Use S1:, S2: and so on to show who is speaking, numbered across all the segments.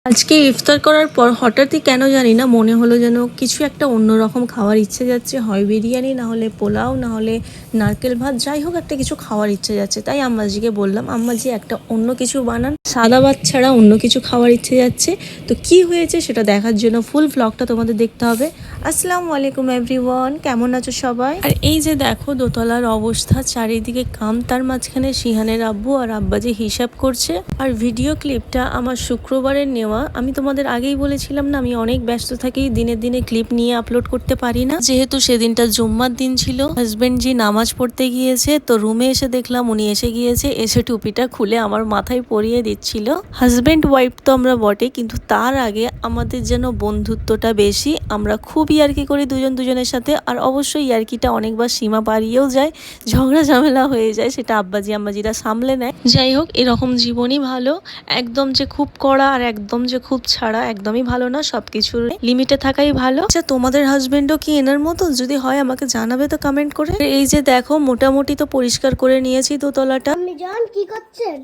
S1: আজকে ইফতার করার পর হঠাৎই কেন জানি না মনে হলো যেন কিছু একটা অন্যরকম খাওয়ার ইচ্ছে যাচ্ছে, হয় বিরিয়ানি, না হলে পোলাও, না হলে নারকেল ভাত, যাই হোক একটা কিছু খাওয়ার ইচ্ছে যাচ্ছে। তাই আম্মাজিকে বললাম, আম্মাজি একটা অন্য কিছু বানান, সাদা ভাত ছাড়া অন্য কিছু খাওয়ার ইচ্ছে যাচ্ছে। তো কি হয়েছে সেটা দেখার জন্য ফুল ভ্লগটা তোমাদের দেখতে হবে। আসসালামু আলাইকুম এভরিওয়ান, কেমন আছো সবাই? আর এই যে দেখো দোতলার অবস্থা, চারিদিকে কাম, তার মাঝখানে শিহানের আব্বু আর আব্বাজি হিসাব করছে। আর ভিডিও ক্লিপটা আমার শুক্রবারের নেওয়া। আমি তোমাদের আগেই বলেছিলাম না, আমি অনেক ব্যস্ত থাকি, দিনে দিনে ক্লিপ নিয়ে আপলোড করতে পারি না, যেহেতু সেদিনটা জুম্মার দিন ছিল। হাজবেন্ড জি নামাজ পড়তে গিয়েছে, তো রুমে এসে দেখলাম উনি এসে গিয়েছে, এসে টুপিটা খুলে আমার মাথায় পরিয়ে দিচ্ছিল। হাজবেন্ড ওয়াইফ তো আমরা বটে, কিন্তু তার আগে আমাদের যেন বন্ধুত্বটা বেশি, আমরা খুব ইয়ার্কি করি দুজন দুজনের সাথে। আর অবশ্যই ইয়ার্কিটা অনেকবার সীমা পারিয়েও যায়, ঝগড়া ঝামেলা হয়ে যায়, সেটা আব্বাজি আম্মাজিরা সামলে নেয়। যাই হোক, এরকম জীবনই ভালো। একদম যে খুব কড়া আর একদম যে খুব ছাড়া একদমই ভালো না, সবকিছুর লিমিটে থাকাই ভালো। আচ্ছা, তোমাদের হাজবেন্ডও কি এনার মতো? যদি হয় আমাকে জানাবে তো কমেন্ট করে। এই যে দেখো মোটামুটি তো পরিষ্কার করে নিয়েছি দোতলাটা।
S2: আপনি জান কি করছেন?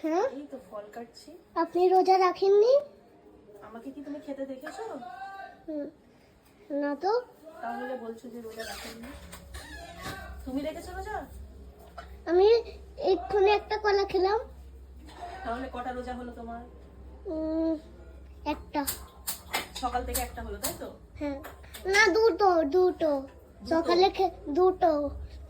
S2: হ্যাঁ,
S1: এই তো ফল কাটছি।
S2: আপনি রোজা রাখেননি?
S1: আমাকে কি তুমি খেতে দেখেছো?
S2: না তো।
S1: তাহলে বলছো যে রোজা রাখেননি? তুমি রেখেছো রোজা?
S2: আমি এক্ষুনি একটা কলা খেলাম।
S1: তাহলে কটা রোজা হলো তোমার?
S2: একটা।
S1: সকাল থেকে একটা হলো, তাই তো?
S2: হ্যাঁ, না দুটো দুটো সকালে দুটো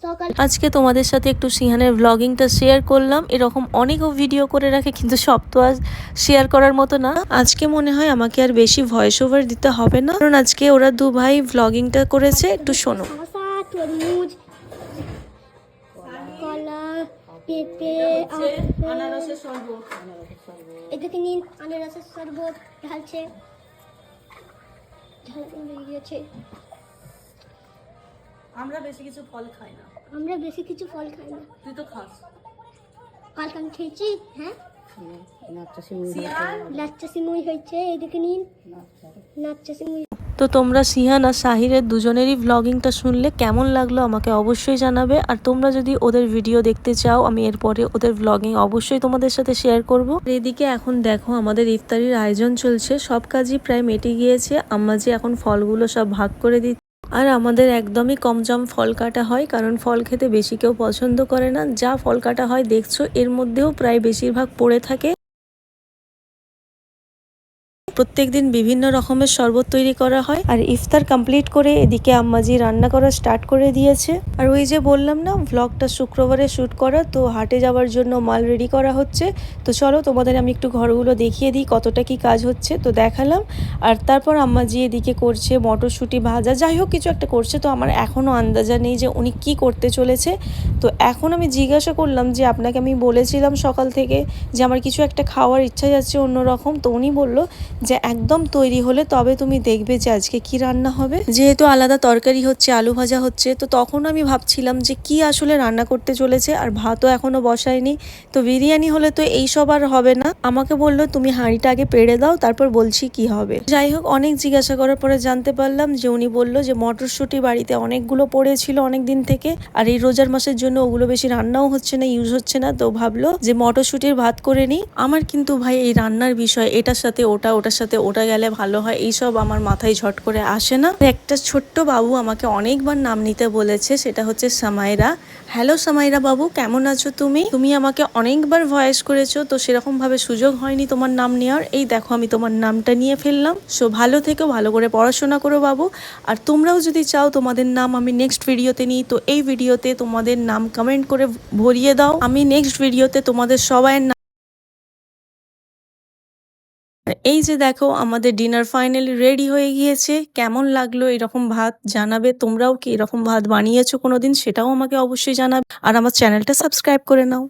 S2: সকাল।
S1: আজকে তোমাদের সাথে একটু সিহানের ব্লগিংটা শেয়ার করলাম। এরকম অনেকও ভিডিও করে রাখে, কিন্তু সব তো আজ শেয়ার করার মতো না। আজকে মনে হয় আমাকে আর বেশি ভয়েস ওভার দিতে হবে না, কারণ আজকে ওরা দু ভাই ব্লগিংটা করেছে, একটু শোনো।
S2: তরমুজ, কলা, পেঁপে,
S1: আনারসের শরবত।
S2: এদিকে নিন আনারসের শরবত ঢালছে।
S1: আমরা বেশি কিছু ফল খাই না।
S2: আমরা বেশি কিছু ফল খাই না।
S1: তুই তো খাস।
S2: কালকে আমি খেয়েছি। হ্যাঁ, লাচ্চা সিমুই হয়েছে, এদিকে নিন লাচ্চা সিমুই।
S1: তো তোমরা সিহান আর সাহিরের দুজনেরই ব্লগিংটা শুনলে কেমন লাগলো আমাকে অবশ্যই জানাবে। আর তোমরা যদি ওদের ভিডিও দেখতে চাও, আমি এরপরে ওদের ব্লগিং অবশ্যই তোমাদের সাথে শেয়ার করব। এদিকে এখন দেখো আমাদের ইফতারির আয়োজন চলছে, সব কাজই প্রায় মিটে গিয়েছে। আম্মাজি এখন ফলগুলো সব ভাগ করে দিচ্ছে। আর আমাদের একদমই কমজম ফল কাটা হয়, কারণ ফল খেতে বেশি কেউ পছন্দ করে না। যা ফল কাটা হয় দেখছো, এর মধ্যেও প্রায় বেশিরভাগ পড়ে থাকে। প্রত্যেকদিন বিভিন্ন রকমের শরবত তৈরি করা হয়। আর ইফতার কমপ্লিট করে এদিকে আম্মাজি রান্না করা স্টার্ট করে দিয়েছে। আর ওই যে বললাম না ভ্লগটা শুক্রবারে শ্যুট করা, তো হাটে যাওয়ার জন্য মাল রেডি করা হচ্ছে। তো চলো তোমাদের আমি একটু ঘরগুলো দেখিয়ে দিই কতটা কি কাজ হচ্ছে। তো দেখালাম। আর তারপর আম্মাজি এদিকে করছে মটরশুঁটি ভাজা, যাই হোক কিছু একটা করছে। তো আমার এখনও আন্দাজা নেই যে উনি কি করতে চলেছে। তো এখন আমি জিজ্ঞাসা করলাম যে আপনাকে আমি বলেছিলাম সকাল থেকে যে আমার কিছু একটা খাওয়ার ইচ্ছা যাচ্ছে অন্যরকম। তো উনি বলল যে একদম তৈরি হলে তবে তুমি দেখবে যে আজকে কি রান্না হবে। যেহেতু আলাদা তরকারি হচ্ছে, আলু ভাজা হচ্ছে, তো তখন আমি ভাবছিলাম যে কি আসলে রান্না করতে চলেছে। আর ভাতও এখনো বসায়নি। তো বিরিয়ানি হলে তো এইসব আর হবে না। আমাকে বললো তুমি হাঁড়িটা আগে পেড়ে দাও, তারপর বলছি কি হবে। যাই হোক, অনেক জিজ্ঞাসা করার পরে জানতে পারলাম যে উনি বললো যে মটরশুঁটি বাড়িতে অনেকগুলো পড়েছিল অনেক দিন থেকে, আর এই রোজার মাসের জন্য ওগুলো বেশি রান্নাও হচ্ছে না, ইউজ হচ্ছে না। তো ভাবলো যে মটরশুঁটির ভাত করে নিই। আমার কিন্তু ভাই এই রান্নার বিষয়, এটার সাথে ওটা, ওটার সাথে ওটা গেলে ভালো হয়, এইসব আমার মাথায় ঝট করে আসে না। একটা ছোট্ট বাবু আমাকে অনেকবার নাম নিতে বলেছে, সেটা হচ্ছে সামাইরা। হ্যালো সামাইরা বাবু, কেমন আছো তুমি? তুমি আমাকে অনেকবার ভয়েস করেছো, তো সেরকম ভাবে সুযোগ হয়নি তোমার নাম নেওয়ার। এই দেখো আমি তোমার নামটা নিয়ে ফেললাম। সো ভালো থেকো, ভালো করে পড়াশোনা করো বাবু। আর তোমরাও যদি চাও তোমাদের নাম আমি নেক্সট ভিডিওতে নিই, তো এই ভিডিওতে তোমাদের নাম কমেন্ট করে ভরিয়ে দাও। আমি নেক্সট ভিডিওতে তোমাদের সবাই এই যে দেখো আমাদের ডিনার ফাইনালি রেডি হয়ে গিয়েছে। কেমন লাগলো এরকম ভাত জানাবে। তোমরাও কি এরকম ভাত বানিয়েছো কোনোদিন, সেটাও আমাকে অবশ্যই জানাবে। আর আমার চ্যানেলটা সাবস্ক্রাইব করে নাও।